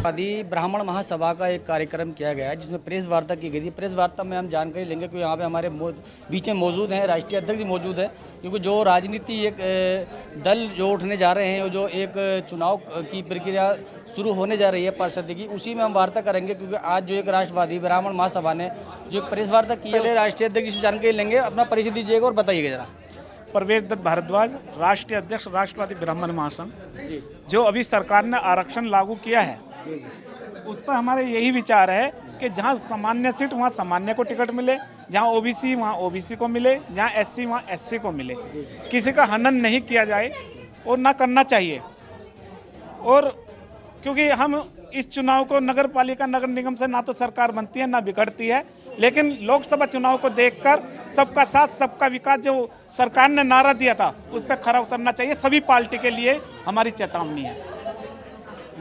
आदि ब्राह्मण महासभा का एक कार्यक्रम किया गया है जिसमें प्रेस वार्ता की गई थी। प्रेस वार्ता में हम जानकारी लेंगे कि यहाँ पे हमारे बीच में मौजूद हैं, राष्ट्रीय अध्यक्ष भी मौजूद है, क्योंकि जो राजनीति एक दल जो उठने जा रहे हैं, जो एक चुनाव की प्रक्रिया शुरू होने जा रही है पार्षद की, उसी में हम वार्ता करेंगे। क्योंकि आज जो एक राष्ट्रवादी ब्राह्मण महासभा ने जो एक प्रेस वार्ता की है, राष्ट्रीय अध्यक्ष से जानकारी लेंगे। अपना परिचय दीजिएगा और बताइएगा जरा। प्रवेश दत्त भारद्वाज, राष्ट्रीय अध्यक्ष राष्ट्रवादी ब्राह्मण महासंघ। जो अभी सरकार ने आरक्षण लागू किया है उस पर हमारे यही विचार है कि जहां सामान्य सीट वहां सामान्य को टिकट मिले, जहां ओबीसी वहां ओबीसी को मिले, जहां एससी वहां एससी को मिले। किसी का हनन नहीं किया जाए और ना करना चाहिए। और क्योंकि हम इस चुनाव को नगर पालिका नगर निगम से ना तो सरकार बनती है ना बिगड़ती है, लेकिन लोकसभा चुनाव को देखकर सबका साथ सबका विकास जो सरकार ने नारा दिया था उस पर खरा उतरना चाहिए। सभी पार्टी के लिए हमारी चेतावनी है।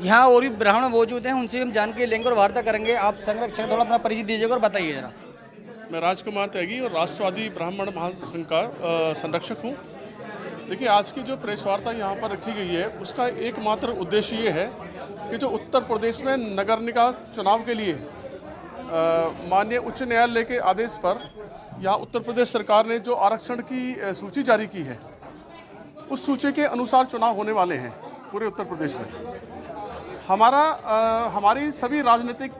यहाँ और भी ब्राह्मण मौजूद हैं, उनसे हम जानकारी लेंगे और वार्ता करेंगे। आप संरक्षक थोड़ा अपना परिचय दीजिएगा और बताइए जरा। मैं राजकुमार त्यागी और राष्ट्रवादी ब्राह्मण महासंघ का संरक्षक हूँ। देखिए, आज की जो प्रेस वार्ता यहाँ पर रखी गई है उसका एकमात्र उद्देश्य ये है कि जो उत्तर प्रदेश में नगर निकाय चुनाव के लिए माननीय उच्च न्यायालय के आदेश पर यहाँ उत्तर प्रदेश सरकार ने जो आरक्षण की सूची जारी की है, उस सूची के अनुसार चुनाव होने वाले हैं पूरे उत्तर प्रदेश में। हमारी सभी राजनीतिक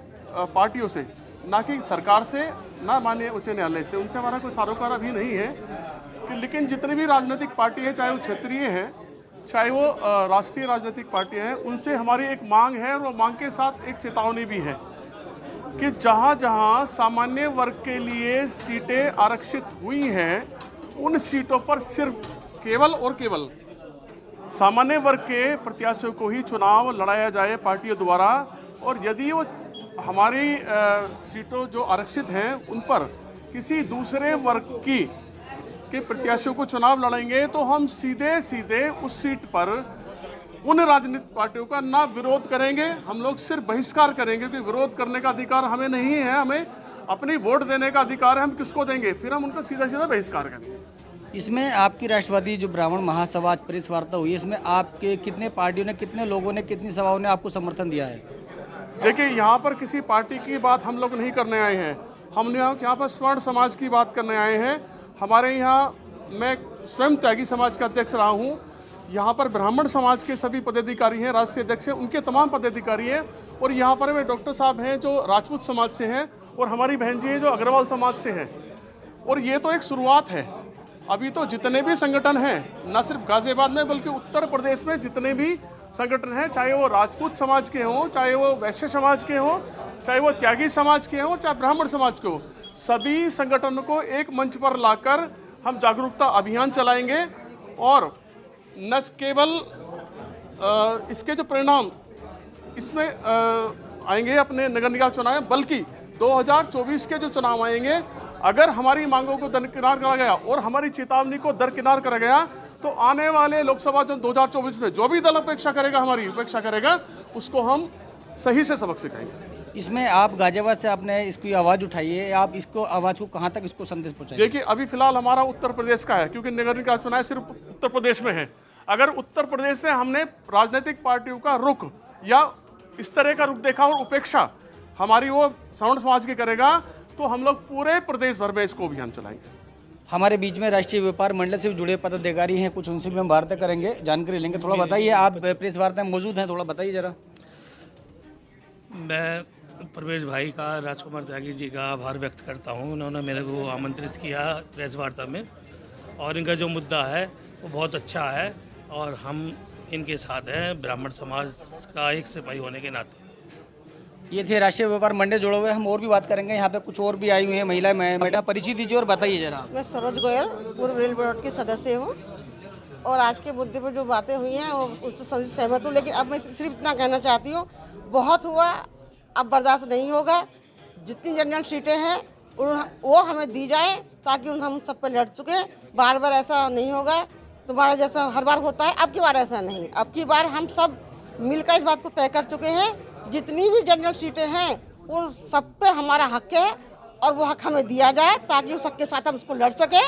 पार्टियों से, ना कि सरकार से, ना माननीय उच्च न्यायालय से, उनसे हमारा कोई सरोकार अभी नहीं है कि, लेकिन जितनी भी राजनीतिक पार्टी है, चाहे वो क्षेत्रीय हैं, चाहे वो राष्ट्रीय राजनीतिक पार्टियां हैं, उनसे हमारी एक मांग है और वो मांग के साथ एक चेतावनी भी है कि जहां जहां सामान्य वर्ग के लिए सीटें आरक्षित हुई हैं, उन सीटों पर सिर्फ केवल और केवल सामान्य वर्ग के प्रत्याशियों को ही चुनाव लड़ाया जाए पार्टियों द्वारा। और यदि वो हमारी सीटों जो आरक्षित हैं उन पर किसी दूसरे वर्ग के प्रत्याशियों को चुनाव लड़ेंगे तो हम सीधे सीधे उस सीट पर उन राजनीतिक पार्टियों का ना विरोध करेंगे, हम लोग सिर्फ बहिष्कार करेंगे। क्योंकि विरोध करने का अधिकार हमें नहीं है, हमें अपनी वोट देने का अधिकार है। हम किसको देंगे, फिर हम उनका सीधा सीधा बहिष्कार करेंगे। इसमें आपकी राष्ट्रवादी जो ब्राह्मण महासभा आज प्रेस वार्ता हुई है, इसमें आपके कितने पार्टियों ने, कितने लोगों ने, कितनी सभाओं ने आपको समर्थन दिया है? देखिए, यहाँ पर किसी पार्टी की बात हम लोग नहीं करने आए हैं। हम यहाँ पर स्वर्ण समाज की बात करने आए हैं। हमारे यहाँ मैं स्वयं त्यागी समाज का अध्यक्ष रहा हूँ। यहाँ पर ब्राह्मण समाज के सभी पदाधिकारी हैं, राष्ट्रीय अध्यक्ष हैं, उनके तमाम पदाधिकारी हैं। और यहाँ पर वे डॉक्टर साहब हैं जो राजपूत समाज से हैं, और हमारी बहन जी हैं जो अग्रवाल समाज से हैं। और ये तो एक शुरुआत है। अभी तो जितने भी संगठन हैं, न सिर्फ गाजियाबाद में बल्कि उत्तर प्रदेश में जितने भी संगठन हैं, चाहे वो राजपूत समाज के हों, चाहे वो वैश्य समाज के हों, चाहे वो त्यागी समाज के हों, चाहे ब्राह्मण समाज के हों, सभी संगठनों को एक मंच पर लाकर हम जागरूकता अभियान चलाएंगे। और न केवल इसके जो परिणाम इसमें आएंगे अपने नगर निगम चुनाव, बल्कि 2024 के जो चुनाव आएंगे, अगर हमारी मांगों को दरकिनार करा गया और हमारी चेतावनी को दरकिनार करा गया, तो आने वाले लोकसभा 2024 में जो भी दल अपेक्षा करेगा, हमारी उपेक्षा करेगा, उसको हम सही से सबक सिखाएंगे। इसमें आप गाजियाबाद से आपने इसकी आवाज़ उठाई है, आप इसको आवाज़ को कहाँ तक इसको संदेश पहुँचाएंगे? देखिए, अभी फिलहाल हमारा उत्तर प्रदेश का है, क्योंकि नगर निकाय चुनाव सिर्फ उत्तर प्रदेश में है। अगर उत्तर प्रदेश से हमने राजनीतिक पार्टियों का रुख या इस तरह का रुख देखा और उपेक्षा हमारी वो सवर्ण समाज की करेगा, तो हम लोग पूरे प्रदेश भर में इसको अभियान चलाएंगे। हमारे बीच में राष्ट्रीय व्यापार मंडल से जुड़े पदाधिकारी हैं, कुछ उनसे भी हम वार्ता करेंगे, जानकारी लेंगे। थोड़ा बताइए, आप प्रेस वार्ता में मौजूद हैं, थोड़ा बताइए जरा। मैं प्रवेश भाई का, राजकुमार त्यागी जी का आभार व्यक्त करता हूँ। उन्होंने मेरे को आमंत्रित किया प्रेस वार्ता में, और इनका जो मुद्दा है वो बहुत अच्छा है और हम इनके साथ हैं, ब्राह्मण समाज का एक सिपाही होने के नाते। ये थे राष्ट्रीय व्यापार मंडल जुड़े हुए। हम और भी बात करेंगे, यहाँ पे कुछ और भी आई हुई हैं महिला। मैडम, परिचय दीजिए और बताइए जरा। मैं सरोज गोयल, पूर्व रेल बोर्ड की सदस्य हूँ, और आज के मुद्दे पर जो बातें हुई हैं वो उससे सहमत हूँ। लेकिन अब मैं सिर्फ इतना कहना चाहती हूँ, बहुत हुआ, अब बर्दाश्त नहीं होगा। जितनी जनरल सीटें हैं वो हमें दी जाए, ताकि हम सब पे लड़ चुके। बार बार ऐसा नहीं होगा, तुम्हारा जैसा हर बार होता है, अब की बार ऐसा नहीं। अब की बार हम सब मिलकर इस बात को तय कर चुके हैं, जितनी भी जनरल सीटें हैं उन सब पे हमारा हक है, और वो हक हमें दिया जाए, ताकि उस हक के साथ हम उसको लड़ सकें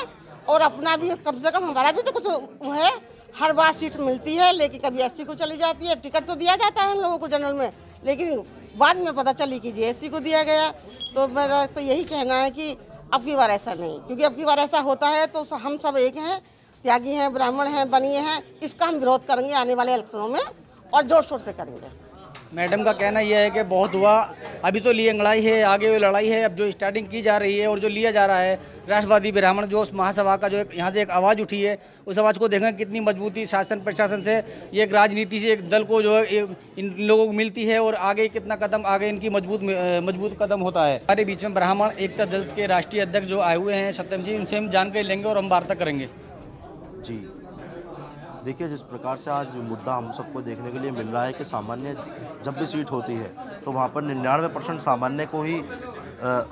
और अपना भी कम से कम हमारा भी तो कुछ वो है। हर बार सीट मिलती है, लेकिन कभी एससी को चली जाती है। टिकट तो दिया जाता है हम लोगों को जनरल में, लेकिन बाद में पता चली कि एससी को दिया गया। तो मेरा तो यही कहना है कि अब की बार ऐसा नहीं, क्योंकि अब की बार ऐसा होता है तो हम सब एक हैं, त्यागी हैं, ब्राह्मण हैं, बनिए हैं। इसका हम विरोध करेंगे आने वाले इलेक्शनों में और जोर शोर से करेंगे। मैडम का कहना यह है कि बहुत हुआ, अभी तो लिए लड़ाई है, आगे वो लड़ाई है। अब जो स्टार्टिंग की जा रही है और जो लिया जा रहा है राष्ट्रवादी ब्राह्मण जो महासभा का जो एक यहाँ से एक आवाज़ उठी है, उस आवाज़ को देखें कितनी मजबूती शासन प्रशासन से, ये एक राजनीति से एक दल को जो है इन लोगों को मिलती है और आगे कितना कदम आगे इनकी मजबूत कदम होता है। हमारे बीच में ब्राह्मण एकता दल के राष्ट्रीय अध्यक्ष जो आए हुए हैं सत्यम जी, उनसे हम जानकारी लेंगे और हम वार्ता करेंगे। जी देखिए, जिस प्रकार से आज मुद्दा हम सबको देखने के लिए मिल रहा है कि सामान्य जब भी सीट होती है तो वहाँ पर 99% सामान्य को ही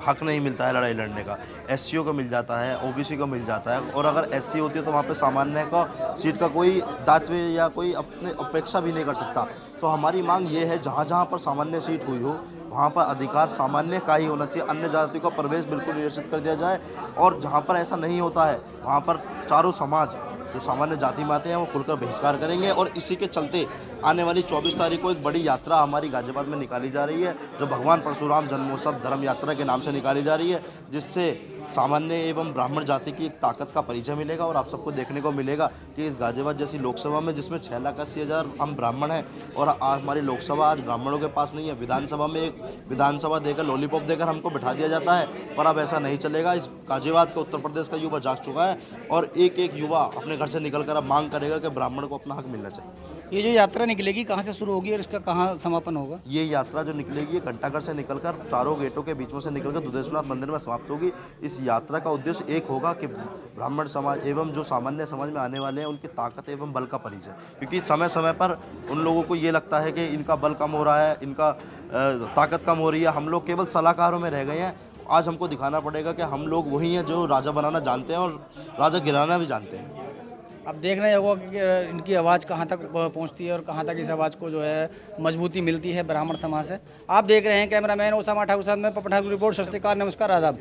हक नहीं मिलता है लड़ाई लड़ने का। एससीओ को मिल जाता है, ओबीसी को मिल जाता है, और अगर एससी होती है तो वहाँ पे सामान्य का सीट का कोई दायित्व या कोई अपने अपेक्षा भी नहीं कर सकता। तो हमारी मांग ये है, जहाँ जहाँ पर सामान्य सीट हुई हो वहाँ पर अधिकार सामान्य का ही होना चाहिए, अन्य जातियों का प्रवेश बिल्कुल निषेधित कर दिया जाए। और जहाँ पर ऐसा नहीं होता है वहाँ पर चारों समाज जो सामान्य जाति में आते हैं वो खुलकर बहिष्कार करेंगे। और इसी के चलते आने वाली 24 तारीख को एक बड़ी यात्रा हमारी गाजियाबाद में निकाली जा रही है, जो भगवान परशुराम जन्मोत्सव धर्म यात्रा के नाम से निकाली जा रही है, जिससे सामान्य एवं ब्राह्मण जाति की एक ताकत का परिचय मिलेगा। और आप सबको देखने को मिलेगा कि इस गाजियाबाद जैसी लोकसभा में, जिसमें 6,80,000 हम ब्राह्मण हैं और हमारी लोकसभा आज ब्राह्मणों के पास नहीं है, विधानसभा में एक विधानसभा देकर लॉलीपॉप देकर हमको बिठा दिया जाता है, पर अब ऐसा नहीं चलेगा। इस गाजियाबाद का उत्तर प्रदेश का युवा जाग चुका है और एक एक युवा अपने घर से निकलकर अब मांग करेगा कि ब्राह्मण को अपना हक मिलना चाहिए। ये जो यात्रा निकलेगी कहाँ से शुरू होगी और इसका कहाँ समापन होगा? ये यात्रा जो निकलेगी घंटाघर से निकलकर चारों गेटों के बीच में से निकलकर दुधेश्वरनाथ मंदिर में समाप्त होगी। इस यात्रा का उद्देश्य एक होगा कि ब्राह्मण समाज एवं जो सामान्य समाज में आने वाले हैं उनकी ताकत एवं बल का परिचय, क्योंकि समय समय पर उन लोगों को ये लगता है कि इनका बल कम हो रहा है, इनका ताकत कम हो रही है, हम लोग केवल सलाहकारों में रह गए हैं। आज हमको दिखाना पड़ेगा कि हम लोग वही हैं जो राजा बनाना जानते हैं और राजा गिराना भी जानते हैं। अब देखना ही होगा कि इनकी आवाज़ कहाँ तक पहुँचती है और कहाँ तक इस आवाज़ को जो है मजबूती मिलती है ब्राह्मण समाज से। आप देख रहे हैं कैमरामैन ओसामा ठाकुर साहब में पपन ठाकुर रिपोर्ट। सत श्री अकाल, नमस्कार, आदाब।